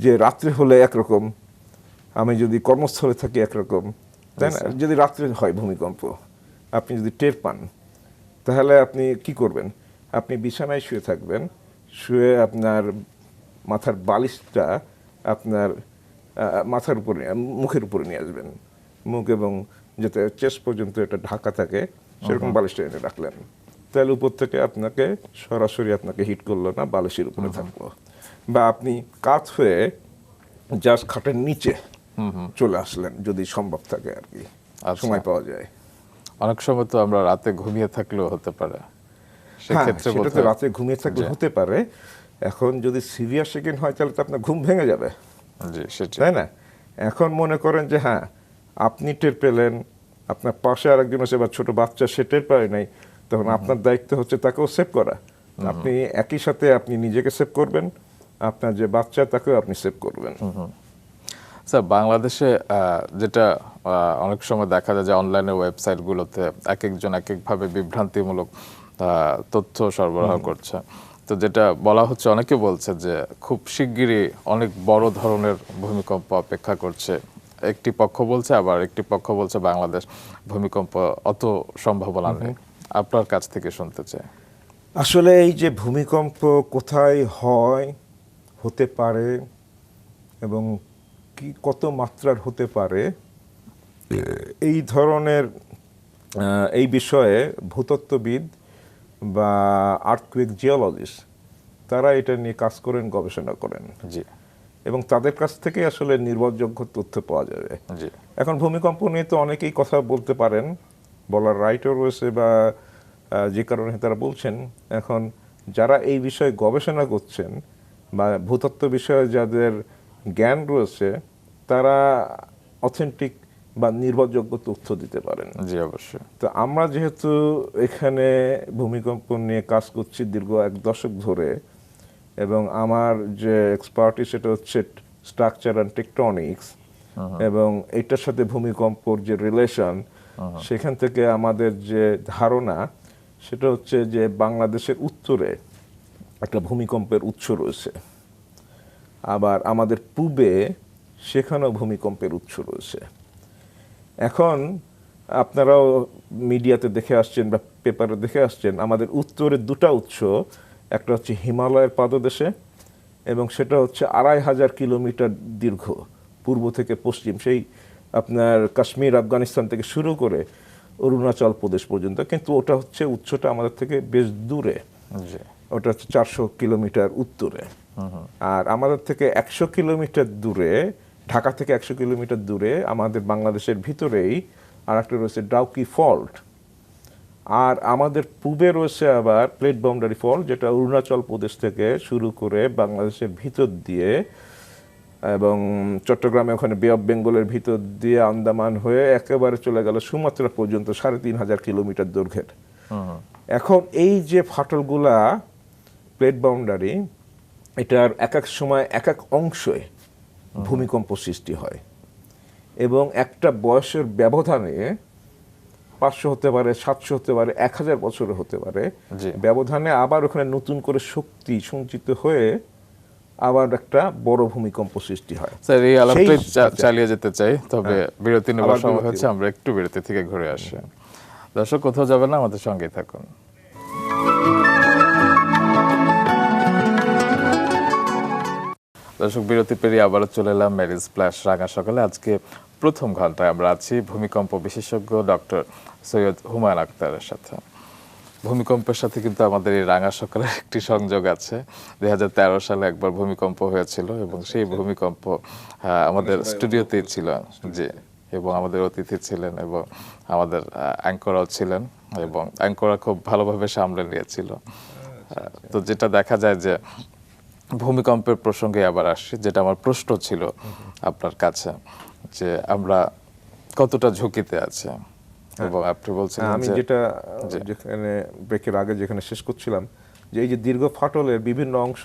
যে রাত্রে হলে একরকম, আমি যদি কর্মস্থলে থাকি একরকম, তাই না? যদি রাত্রে হয় ভূমিকম্প, আপনি যদি টের পান, তাহলে আপনি কি করবেন? আপনি বিছানায় শুয়ে থাকবেন, শুয়ে আপনার মাথার বালিশটা আপনার মাথার উপরে, মুখের উপরে নিয়ে আসবেন, মুখ এবং যাতে চেস্ট পর্যন্ত এটা ঢাকা থাকে সেরকম বালিশটা এনে রাখলেন। তাহলে উপর থেকে আপনাকে সরাসরি আপনাকে হিট করলো না, বালিশের উপরে থাকলো। বা আপনি কাত হয়ে জাস্ট খাটের নিচে চলে আসলেন, যদি সম্ভব থাকে আর কি, সময় পাওয়া যায়। অনেক সময় তো আমরা রাতে ঘুমিয়ে থাকলেও হতে পারে, সেক্ষেত্রে সেটা তো রাতে ঘুমিয়ে থাকলে হতে পারে। এখন যদি সিভিয়ার সেকেন্ড হয় তাহলে তো আপনার ঘুম ভেঙে যাবে, তাই না? এখন মনে করেন যে হ্যাঁ, আপনি টের পেলেন, আপনার পাশে আরেকজন আছে বা ছোট বাচ্চা, সে টের পারে নাই, তখন আপনার দায়িত্ব হচ্ছে তাকেও সেভ করা। আপনি একই সাথে আপনি নিজেকে সেভ করবেন, আপনার যে বাচ্চা তাকেও আপনি সেভ করবেন। স্যার, বাংলাদেশে যেটা অনেক সময় দেখা যায় যে অনলাইনের ওয়েবসাইটগুলোতে এক একজন এক একভাবে বিভ্রান্তিমূলক তথ্য সরবরাহ করছে। তো যেটা বলা হচ্ছে, অনেকে বলছে যে খুব শিগগিরই অনেক বড় ধরনের ভূমিকম্প অপেক্ষা করছে। একটি পক্ষ বলছে, আবার একটি পক্ষ বলছে বাংলাদেশ ভূমিকম্প অত সম্ভাবনা নেই। আপনার কাছ থেকে শুনতে চাই। আসলে এই যে ভূমিকম্প কোথায় হয়, হতে পারে এবং কি কত মাত্রার হতে পারে, এই ধরনের এই বিষয়ে ভূতত্ত্ববিদ বা আর্থকুয়েক জিওলজিস্ট তারা এটা নিয়ে কাজ করেন, গবেষণা করেন, জি, এবং তাদের কাছ থেকে আসলে নির্ভরযোগ্য তথ্য পাওয়া যাবে। জি। এখন ভূমিকম্প নিয়ে তো অনেকেই কথা বলতে পারেন, বলার রাইটও রয়েছে, বা যে কারণে তারা বলছেন। এখন যারা এই বিষয়ে গবেষণা করছেন বা ভূতত্ত্ব বিষয়ে যাদের জ্ঞান রয়েছে, তারা অথেন্টিক বা নির্ভরযোগ্য তথ্য দিতে পারেন। জি, অবশ্যই। তো আমরা যেহেতু এখানে ভূমিকম্প নিয়ে কাজ করছি দীর্ঘ 1 দশক ধরে, এবং আমার যে এক্সপার্টিস সেটা হচ্ছে স্ট্রাকচার অ্যান্ড টেকটনিক্স, এবং এটার সাথে ভূমিকম্পর যে রিলেশন, সেখান থেকে আমাদের যে ধারণা সেটা হচ্ছে যে বাংলাদেশের উত্তরে একটা ভূমিকম্পের উৎস রয়েছে, আবার আমাদের পূবে সেখানেও ভূমিকম্পের উৎস রয়েছে। এখন আপনারাও মিডিয়াতে দেখে আসছেন বা পেপারে দেখে আসছেন, আমাদের উত্তরের 2টা উৎস, একটা হচ্ছে হিমালয়ের পাদদেশে, এবং সেটা হচ্ছে 2500 কিলোমিটার দীর্ঘ, পূর্ব থেকে পশ্চিম, সেই আপনার কাশ্মীর আফগানিস্তান থেকে শুরু করে অরুণাচল প্রদেশ পর্যন্ত। কিন্তু ওটা হচ্ছে উৎসটা আমাদের থেকে বেশ দূরে, ওটা হচ্ছে 400 কিলোমিটার উত্তরে। আর আমাদের থেকে 100 কিলোমিটার দূরে, ঢাকা থেকে 100 কিলোমিটার দূরে আমাদের বাংলাদেশের ভিতরেই আর একটা রয়েছে ডাউকি ফল্ট। আর আমাদের পূবে রয়েছে আবার প্লেট বাউন্ডারি ফল্ট, যেটা অরুণাচল প্রদেশ থেকে শুরু করে বাংলাদেশের ভিতর দিয়ে এবং চট্টগ্রামে ওখানে বে অফ বেঙ্গলের ভিতর দিয়ে আন্দামান হয়ে একেবারে চলে গেল সুমাত্রা পর্যন্ত, 3500 কিলোমিটার দৈর্ঘ্যের। এখন এই যে ফাটলগুলা প্লেট বাউন্ডারি, এটার এক এক সময় এক এক অংশে ভূমিকম্প সৃষ্টি হয়, এবং একটা বয়সের ব্যবধানে 500 হতে পারে, 700 হতে পারে, 1000 বছরে হতে পারে, ব্যবধানে আবার ওখানে নতুন করে শক্তি সঞ্চিত হয়ে আবার একটা বড় ভূমিকম্প সৃষ্টি হয়। স্যার, এই আলাপটাই চালিয়ে যেতে চাই, তবে বিরতি নেওয়ার সময় হচ্ছে, আমরা একটু বিরতি থেকে ঘুরে আসি। দর্শক, কোথাও যাবেন না, আমাদের সঙ্গেই থাকুন। দর্শক, বিরতি পেরিয়ে আবারও চলে এলাম মেরিজ প্লাস রাঙা সকালে। আজকে প্রথম ঘন্টায় আমরা আছি ভূমিকম্প বিশেষজ্ঞ ডক্টর সৈয়দ হুমায়ুন আক্তারের সাথে। ভূমিকম্পের সাথে কিন্তু আমাদের এই রাঙা সকালের একটি সংযোগ আছে। 2013 সালে একবার ভূমিকম্প হয়েছিল, এবং সেই ভূমিকম্প আমাদের স্টুডিওতেই ছিল, যে এবং আমাদের অতিথি ছিলেন, এবং আমাদের অ্যাঙ্করাও ছিলেন, এবং অ্যাঙ্করা খুব ভালোভাবে সামলে নিয়েছিল। তো যেটা দেখা যায় যে ভূমিকম্পের প্রসঙ্গে আবার আসছি, যেটা আমার প্রশ্ন ছিল আপনার কাছে, যে আমরা কতটা ঝুঁকিতে আছে, এবং আপনি বলছিলেন আমি যেটা যেখানে ব্রেকের আগে যেখানে শেষ করছিলাম, যে এই যে দীর্ঘ ফাটলের বিভিন্ন অংশ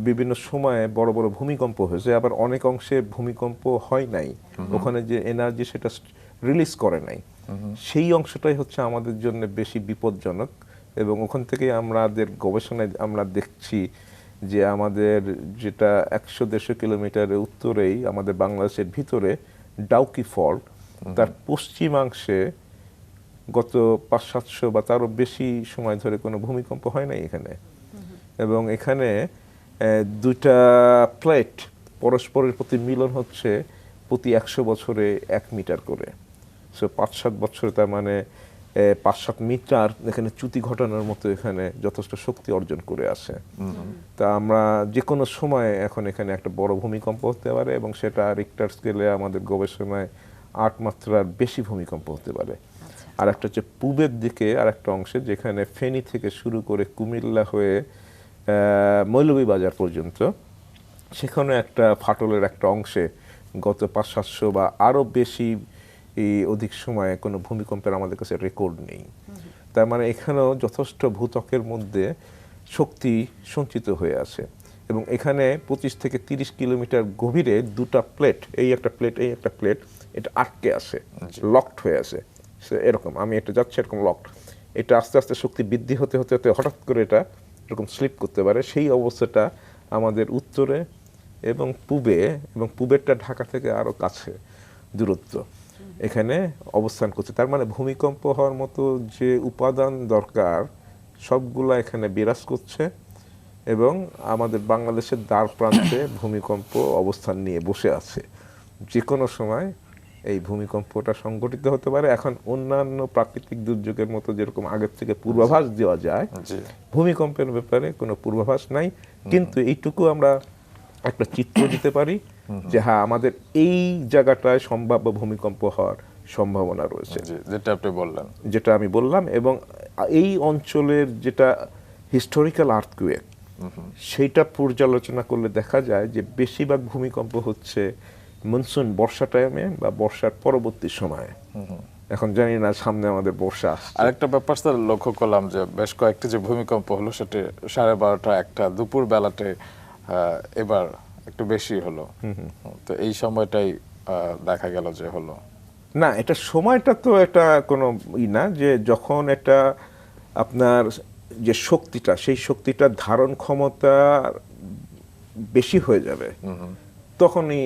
বিভিন্ন সময়ে বড় বড় ভূমিকম্প হয়েছে, আবার অনেক অংশে ভূমিকম্প হয় নাই, ওখানে যে এনার্জি সেটা রিলিজ করে নাই, সেই অংশটাই হচ্ছে আমাদের জন্য বেশি বিপজ্জনক। এবং ওখান থেকে আমাদের গবেষণায় আমরা দেখছি যে আমাদের যেটা 100-150 কিলোমিটারের উত্তরেই আমাদের বাংলাদেশের ভিতরে ডাউকি ফল্ট, তার পশ্চিমাংশে গত 500-700 বা তারও বেশি সময় ধরে কোনো ভূমিকম্প হয় নাই এখানে। এবং এখানে দুইটা প্লেট পরস্পরের প্রতি মিলন হচ্ছে প্রতি 100 বছরে 1 মিটার করে। সো 5-7 বছরে তার মানে 5-7 মিটার এখানে চ্যুতি ঘটানোর মতো এখানে যথেষ্ট শক্তি অর্জন করে আসে। তা আমরা যে কোনো সময় এখন এখানে একটা বড় ভূমিকম্প হতে পারে, এবং সেটা রিক্টার স্কেলে আমাদের গবেষণায় 8 মাত্রার বেশি ভূমিকম্প হতে পারে। আর একটা হচ্ছে পূবের দিকে আর একটা অংশে, যেখানে ফেনী থেকে শুরু করে কুমিল্লা হয়ে মৌলভীবাজার পর্যন্ত, সেখানে একটা ফাটলের একটা অংশে গত 500-700 বা আরও বেশি অধিক সময়ে কোনো ভূমিকম্পের আমাদের কাছে রেকর্ড নেই। তার মানে এখানেও যথেষ্ট ভূত্বকের মধ্যে শক্তি সঞ্চিত হয়ে আছে। এবং এখানে 25 থেকে 30 কিলোমিটার গভীরে দুটা প্লেট, এই একটা প্লেট এই একটা প্লেট, এটা আটকে আছে, লকড হয়ে আছে। এরকম আমি এটা যাচ্ছি এরকম লকড, এটা আস্তে আস্তে শক্তি বৃদ্ধি হতে হতে হতে হঠাৎ করে এটা এরকম স্লিপ করতে পারে। সেই অবস্থাটা আমাদের উত্তরে এবং পূবে, এবং পূবেরটা ঢাকা থেকে আরও কাছে দূরত্ব, এখানে অবস্থান করছে। তার মানে ভূমিকম্প হওয়ার মতো যে উপাদান দরকার সবগুলা এখানে বিরাজ করছে, এবং আমাদের বাংলাদেশের দ্বার প্রান্তে ভূমিকম্প অবস্থান নিয়ে বসে আছে। যে কোনো সময় এই ভূমিকম্পটা সংঘটিত হতে পারে। এখন অন্যান্য প্রাকৃতিক দুর্যোগের মতো যেরকম আগের থেকে পূর্বাভাস দেওয়া যায়, ভূমিকম্পের ব্যাপারে কোনো পূর্বাভাস নাই, কিন্তু এইটুকু আমরা একটা চিত্র দিতে পারি যে হ্যাঁ, আমাদের এই জায়গাটায় সম্ভাব্য ভূমিকম্প হওয়ার সম্ভাবনা রয়েছে, যেটা আপনি বললেন, যেটা আমি বললাম। এবং এই অঞ্চলের যেটা হিস্টোরিক্যাল আর্থকুয়েক, সেইটা পর্যালোচনা করলে দেখা যায় যে বেশিরভাগ ভূমিকম্প হচ্ছে মনসুন বর্ষা টাইমে বা বর্ষার পরবর্তী সময়ে। এখন জানি না সামনে আমাদের বর্ষা আসছে। আরেকটা ব্যাপার স্যার লক্ষ্য করলাম যে বেশ কয়েকটি যে ভূমিকম্প হলো সেটা 12:30 1টা দুপুর বেলাতে এবার একটু বেশি হলো। তো এই সময়টাই দেখা গেল যে হলো না, এটা সময়টা তো এটা কোনো না, যে যখন এটা আপনার যে শক্তিটা, সেই শক্তিটা ধারণ ক্ষমতা বেশি হয়ে যাবে তখনই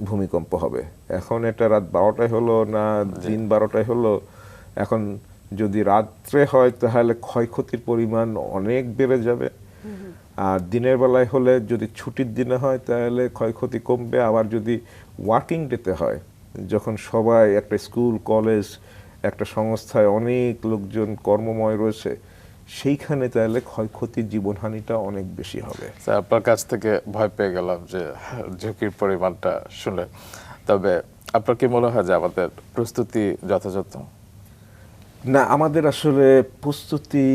ভূমিকম্প হবে। এখন এটা রাত 12টায় হলো না দিন 12টায় হলো, এখন যদি রাত্রে হয় তাহলে ক্ষয়ক্ষতির পরিমাণ অনেক বেড়ে যাবে। আর দিনের বেলায় হলে, যদি ছুটির দিনে হয় তাহলে ক্ষয়ক্ষতি কমবে। আবার যদি ওয়ার্কিং ডেতে হয়, যখন সবাই একটা স্কুল কলেজ একটা সংস্থায় অনেক লোকজন কর্মময় রয়েছে, সেইখানে তাহলে ক্ষয়ক্ষতির জীবনহানিটা অনেক বেশি হবে। স্যার আপনার কাছ থেকে ভয় পেয়ে গেলাম যে ঝুঁকির পরিমাণটা শুনে। তবে আপনার কি মনে হয় যে আমাদের প্রস্তুতি যথাযথ? না, আমাদের আসলে প্রস্তুতি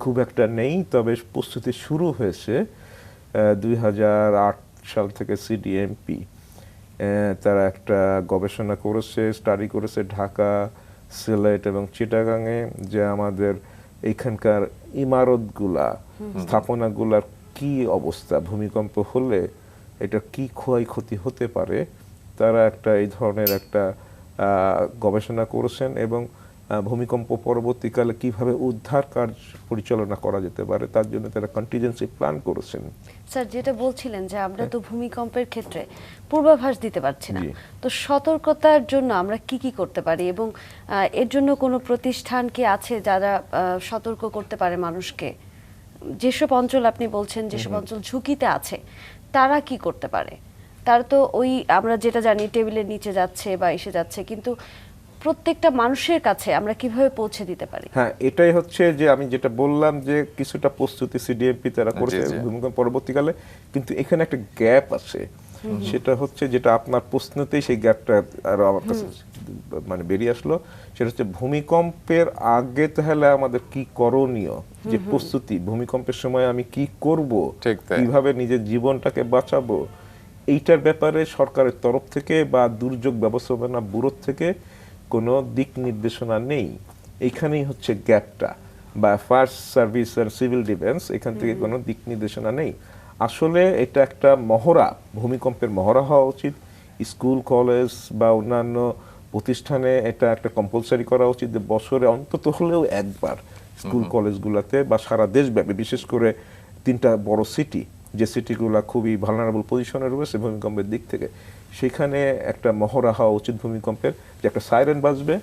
খুব একটা নেই, তবে প্রস্তুতি শুরু হয়েছে 2008 সাল থেকে। সিডিএমপি তারা একটা গবেষণা করেছে, স্টাডি করেছে ঢাকা, সিলেট এবং চিটাগাংয়ে, যে আমাদের এইখানকার ইমারতগুলা, স্থাপনাগুলার কি অবস্থা, ভূমিকম্প হলে এটা কি ক্ষয়ক্ষতি হতে পারে। তারা একটা এই ধরনের একটা গবেষণা করেছেন, এবং ভূমিকম্প পরবর্তীকালে কিভাবে উদ্ধার কাজ পরিচালনা করা যেতে পারে তার জন্য তারা কন্টিনজেন্সি প্ল্যান করেছেন। স্যার, যেটা বলছিলেন যে আমরা তো ভূমিকম্পের ক্ষেত্রে পূর্বাভাস দিতে পারছি না, তো সতর্কতার জন্য আমরা কি কি করতে পারি, এবং এর জন্য কোনো প্রতিষ্ঠান কি আছে যারা সতর্ক করতে পারে মানুষকে? যেসব অঞ্চল আপনি বলছেন যেসব অঞ্চল ঝুঁকিতে আছে, তারা কি করতে পারে? তারা তো ওই আমরা যেটা জানি টেবিলের নিচে যাচ্ছে বা এসে যাচ্ছে, কিন্তু প্রত্যেকটা মানুষের কাছে আমরা কিভাবে পৌঁছে দিতে পারি? হ্যাঁ, এটাই হচ্ছে যে আমি যেটা বললাম যে কিছুটা প্রস্তুতি সিডিএমপি তারা করেছে ভূমিকম্প পরবর্তীকালে, কিন্তু এখানে একটা গ্যাপ আছে। সেটা হচ্ছে যেটা আপনার প্রশ্নতেই সেই গ্যাপটা আরো আমার কাছে মানে বেরিয়ে আসলো, সেটা হচ্ছে ভূমিকম্পের আগে তাহলে আমাদের কি করণীয়, যে প্রস্তুতি, ভূমিকম্পের সময় আমি কি করব, কিভাবে নিজের জীবনটাকে বাঁচাবো, এইটার ব্যাপারে সরকারের তরফ থেকে বা দুর্যোগ ব্যবস্থাপনা ব্যুরো থেকে কোনো দিক নির্দেশনা নেই। এইখানেই হচ্ছে গ্যাপটা, বা ফায়ার সার্ভিস আর সিভিল ডিফেন্স, এখান থেকে কোনো দিক নির্দেশনা নেই। আসলে এটা একটা মহড়া, ভূমিকম্পের মহড়া হওয়া উচিত। স্কুল কলেজ বা অন্যান্য প্রতিষ্ঠানে এটা একটা কম্পালসারি করা উচিত যে বছরে অন্তত হলেও একবার স্কুল কলেজগুলোতে বা সারা দেশব্যাপী, বিশেষ করে 3টা বড় সিটি যে সিটিগুলো খুবই ভালনারেবল পজিশনে রয়েছে ভূমিকম্পের দিক থেকে, সেখানে একটা মহড়া হওয়া উচিত ভূমিকম্পের, যে একটা সাইরেন বাজবে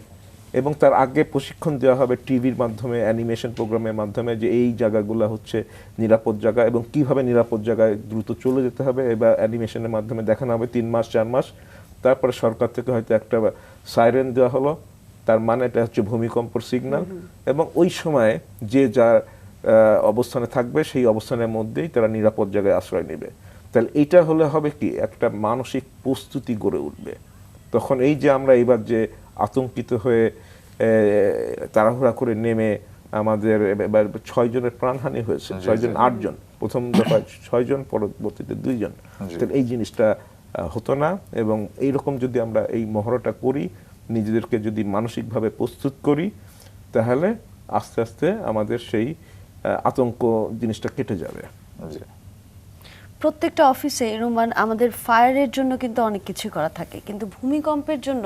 এবং তার আগে প্রশিক্ষণ দেওয়া হবে টিভির মাধ্যমে, অ্যানিমেশন প্রোগ্রামের মাধ্যমে, যে এই জায়গাগুলো হচ্ছে নিরাপদ জায়গা এবং কিভাবে নিরাপদ জায়গায় দ্রুত চলে যেতে হবে, এবার অ্যানিমেশনের মাধ্যমে দেখানো হবে 3 মাস 4 মাস। তারপরে সরকার থেকে হয়তো একটা সাইরেন দেওয়া হলো, তার মানে এটা হচ্ছে ভূমিকম্পর সিগন্যাল, এবং ওই সময় যে যার অবস্থানে থাকবে সেই অবস্থানের মধ্যেই তারা নিরাপদ জায়গায় আশ্রয় নেবে। তাহলে এইটা হলে হবে কি, একটা মানসিক প্রস্তুতি গড়ে উঠবে। তখন এই যে আমরা এবার যে আতঙ্কিত হয়ে তাড়াহুড়া করে নেমে আমাদের এবার 6 জনের প্রাণহানি হয়েছে, 6 জন 8 জন, প্রথম দফায় 6 জন, পরবর্তীতে 2 জন। তাহলে এই জিনিসটা হতো না, এবং এইরকম যদি আমরা এই মহড়াটা করি, নিজেদেরকে যদি মানসিকভাবে প্রস্তুত করি, তাহলে আস্তে আস্তে আমাদের সেই আতঙ্ক জিনিসটা কেটে যাবে। প্রত্যেকটা অফিসে রোমান আমাদের ফায়ারের জন্য কিন্তু অনেক কিছু করা থাকে, কিন্তু ভূমিকম্পের জন্য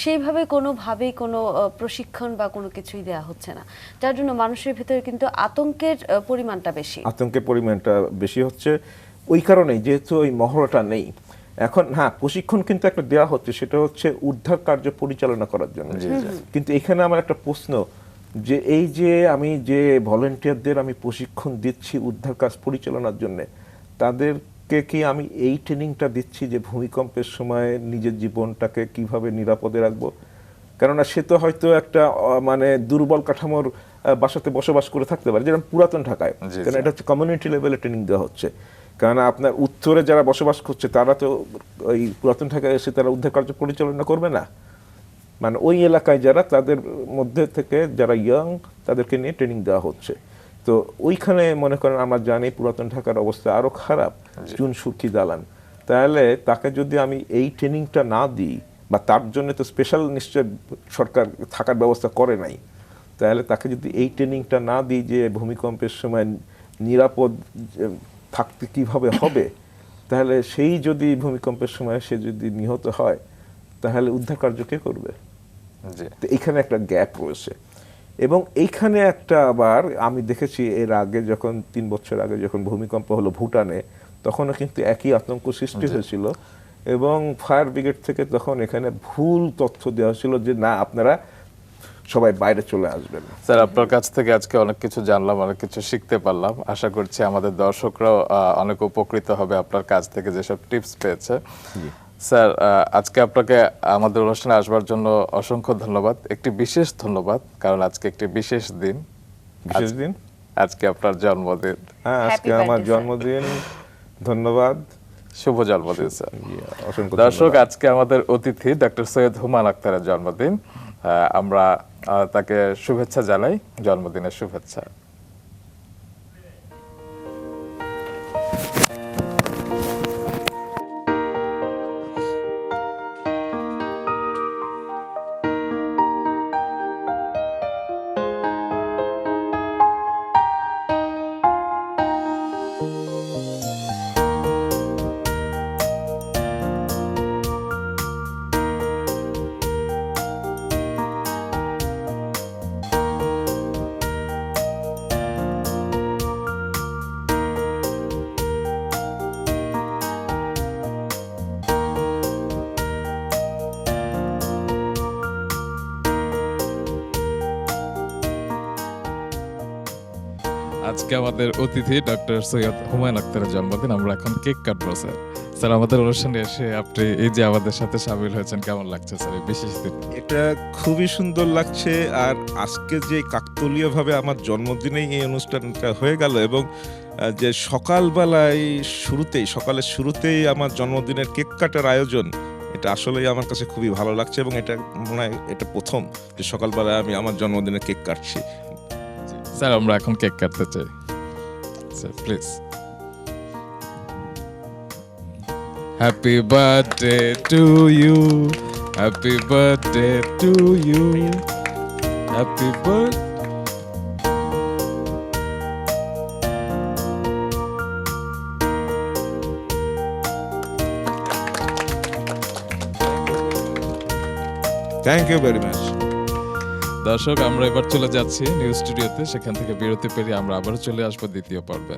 সেইভাবে কোনোভাবেই কোনো প্রশিক্ষণ বা কোনো কিছুই দেওয়া হচ্ছে না, যার জন্য মানুষের ভিতরে কিন্তু আতঙ্কের পরিমাণটা বেশি। আতঙ্কের পরিমাণটা বেশি হচ্ছে ওই কারণেই, যেহেতু ওই মহড়াটা নেই এখন। হ্যাঁ, প্রশিক্ষণ কিন্তু একটা দেওয়া হচ্ছে, সেটা হচ্ছে উদ্ধার কার্য পরিচালনা করার জন্য। কিন্তু এখানে আমার একটা প্রশ্ন, যে এই যে আমি যে ভলেন্টিয়ারদের আমি প্রশিক্ষণ দিচ্ছি উদ্ধার কাজ পরিচালনার জন্য, তাদেরকে কি আমি এই ট্রেনিংটা দিচ্ছি যে ভূমিকম্পের সময় নিজের জীবনটাকে কিভাবে নিরাপদে রাখবো? কেননা সে তো হয়তো একটা মানে দুর্বল কাঠামোর বাসাতে বসবাস করে থাকতে পারে, যেরকম পুরাতন ঢাকায়, কারণ এটা হচ্ছে কমিউনিটি লেভেলে ট্রেনিং দেওয়া হচ্ছে। কেননা আপনার উত্তরে যারা বসবাস করছে তারা তো ওই পুরাতন ঢাকায় এসে তারা উদ্ধার কার্য পরিচালনা করবে না, মানে ওই এলাকায় যারা, তাদের মধ্যে থেকে যারা ইয়াং, তাদেরকে নিয়ে ট্রেনিং দেওয়া হচ্ছে। তো ওইখানে মনে করেন আমরা জানি পুরাতন ঢাকার অবস্থা আরো খারাপ, চুন সুরকি দালান। তাহলে তাকে যদি আমি এই ট্রেনিংটা না দিই, বা তার জন্য তো স্পেশাল নিশ্চয় সরকার থাকার ব্যবস্থা করে নাই, তাহলে তাকে যদি এই ট্রেনিংটা না দিই যে ভূমিকম্পের সময় নিরাপদ থাকতে কিভাবে হবে, তাহলে সেই যদি ভূমিকম্পের সময় সে যদি নিহত হয়, তাহলে উদ্ধার কার্য কে করবে? তো এইখানে একটা গ্যাপ রয়েছে। এবং এইখানে একটা আবার আমি দেখেছি এর আগে, যখন 3 বছর আগে যখন ভূমিকম্প হলো ভুটানে, তখনও কিন্তু একই আতঙ্ক সৃষ্টি হয়েছিল, এবং ফায়ার ব্রিগেড থেকে তখন এখানে ভুল তথ্য দেওয়া ছিল যে না, আপনারা সবাই বাইরে চলে আসবেন। স্যার, আপনার কাছ থেকে আজকে অনেক কিছু জানলাম, অনেক কিছু শিখতে পারলাম। আশা করছি আমাদের দর্শকরাও অনেক উপকৃত হবে আপনার কাছ থেকে যেসব টিপস পেয়েছে। স্যার, আজকে আপনাকে আমাদের অনুষ্ঠানে আসবার জন্য অসংখ্য ধন্যবাদ। একটি বিশেষ ধন্যবাদ, কারণ আজকে একটি বিশেষ দিন। বিশেষ দিন, আজকে আপনার জন্মদিন। হ্যাঁ, আজকে আমার জন্মদিন। ধন্যবাদ, শুভ জন্মদিন স্যার। অসংখ্য দর্শক, আজকে আমাদের অতিথি ডক্টর সৈয়দ হুমায়ুন আখতারের জন্মদিন। আমরা তাকে শুভেচ্ছা জানাই, জন্মদিনের শুভেচ্ছা। আজকে আমাদের অতিথি ডক্টর সৈয়দ হুমায়ুন আখতারের জন্মদিন। আমরা এখন কেক কাটবো স্যার। স্যার, আমাদের অনুষ্ঠানে এসে আপনি এই যে আমাদের সাথে শামিল হয়েছেন, কেমন লাগছে স্যার এই বিশেষ দিন? এটা খুবই সুন্দর লাগছে। আর আজকে যে কাকতালীয়ভাবে আমার জন্মদিনেই এই অনুষ্ঠানটা হয়ে গেল, এবং যে সকালবেলায় সকালের শুরুতেই আমার জন্মদিনের কেক কাটার আয়োজন, এটা আসলেই আমার কাছে খুবই ভালো লাগছে। এবং এটা মনে হয় এটা প্রথম যে সকালবেলায় আমি আমার জন্মদিনের কেক কাটছি। স্যার, আমরা এখন কেক কাটতে চাই sir, please. Happy birthday to you, happy birthday to you, happy birthday. Thank you very much. দর্শক, আমরা এবার চলে যাচ্ছি নিউজ স্টুডিওতে। সেখান থেকে বিরতি পেরিয়ে আমরা আবারও চলে আসবো দ্বিতীয় পর্বে।